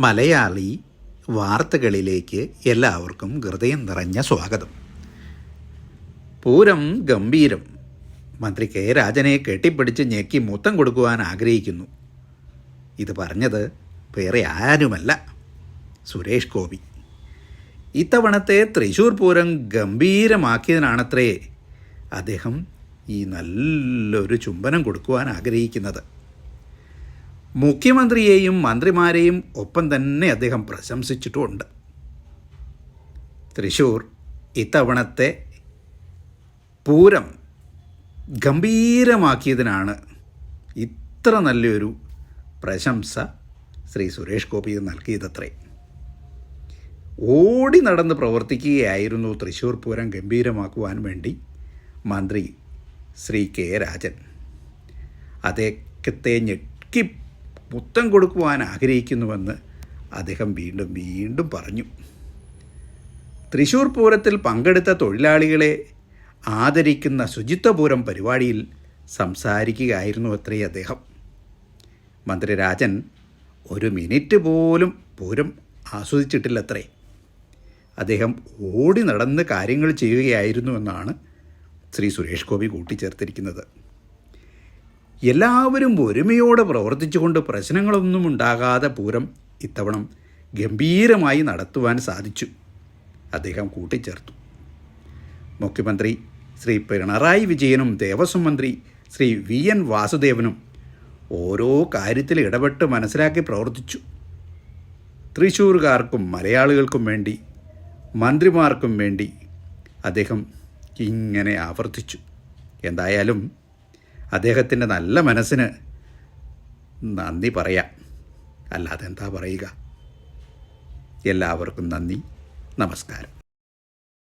മലയാളി വാർത്തകളിലേക്ക് എല്ലാവർക്കും ഹൃദയം നിറഞ്ഞ സ്വാഗതം. പൂരം ഗംഭീരം. മന്ത്രി കെ രാജനെ കെട്ടിപ്പിടിച്ച് ഞെക്കി മുത്തം കൊടുക്കുവാൻ ആഗ്രഹിക്കുന്നു. ഇത് പറഞ്ഞത് വേറെ ആരുമല്ല, സുരേഷ് ഗോപി. ഇത്തവണത്തെ തൃശ്ശൂർ പൂരം ഗംഭീരമാക്കിയതിനാണത്രേ അദ്ദേഹം ഈ നല്ലൊരു ചുംബനം കൊടുക്കുവാൻ ആഗ്രഹിക്കുന്നത്. മുഖ്യമന്ത്രിയെയും മന്ത്രിമാരെയും ഒപ്പം തന്നെ അദ്ദേഹം പ്രശംസിച്ചിട്ടുമുണ്ട്. തൃശ്ശൂർ ഇത്തവണത്തെ പൂരം ഗംഭീരമാക്കിയതിനാണ് ഇത്ര നല്ലൊരു പ്രശംസ ശ്രീ സുരേഷ് ഗോപി നൽകിയതത്രേ. ഓടി നടന്ന് പ്രവർത്തിക്കുകയായിരുന്നു തൃശ്ശൂർ പൂരം ഗംഭീരമാക്കുവാൻ വേണ്ടി മന്ത്രി ശ്രീ കെ രാജൻ. അദ്ദേഹത്തെ ഞെക്കി മുത്തം കൊടുക്കുവാൻ ആഗ്രഹിക്കുന്നുവെന്ന് അദ്ദേഹം വീണ്ടും പറഞ്ഞു. തൃശ്ശൂർ പൂരത്തിൽ പങ്കെടുത്ത തൊഴിലാളികളെ ആദരിക്കുന്ന ശുചിത്വപൂരം പരിപാടിയിൽ സംസാരിക്കുകയായിരുന്നു അത്രേ അദ്ദേഹം. മന്ത്രി രാജൻ ഒരു മിനിറ്റ് പോലും പൂരം ആസ്വദിച്ചിട്ടില്ലത്രേ. അദ്ദേഹം ഓടി നടന്ന് കാര്യങ്ങൾ ചെയ്യുകയായിരുന്നുവെന്നാണ് ശ്രീ സുരേഷ് ഗോപി കൂട്ടിച്ചേർത്തിരിക്കുന്നത്. എല്ലാവരും ഒരുമയോടെ പ്രവർത്തിച്ചുകൊണ്ട് പ്രശ്നങ്ങളൊന്നും ഉണ്ടാകാതെ പൂരം ഇത്തവണ ഗംഭീരമായി നടത്തുവാൻ സാധിച്ചു, അദ്ദേഹം കൂട്ടിച്ചേർത്തു. മുഖ്യമന്ത്രി ശ്രീ പിണറായി വിജയനും ദേവസ്വം മന്ത്രി ശ്രീ VN വാസുദേവനും ഓരോ കാര്യത്തിൽ ഇടപെട്ട് മനസ്സിലാക്കി പ്രവർത്തിച്ചു. തൃശ്ശൂർകാർക്കും മലയാളികൾക്കും വേണ്ടി, മന്ത്രിമാർക്കും വേണ്ടി അദ്ദേഹം ഇങ്ങനെ ആവർത്തിച്ചു. എന്തായാലും അദ്ദേഹത്തിൻ്റെ നല്ല മനസ്സിന് നന്ദി പറയാം, അല്ലാതെ എന്താ പറയുക. എല്ലാവർക്കും നന്ദി, നമസ്കാരം.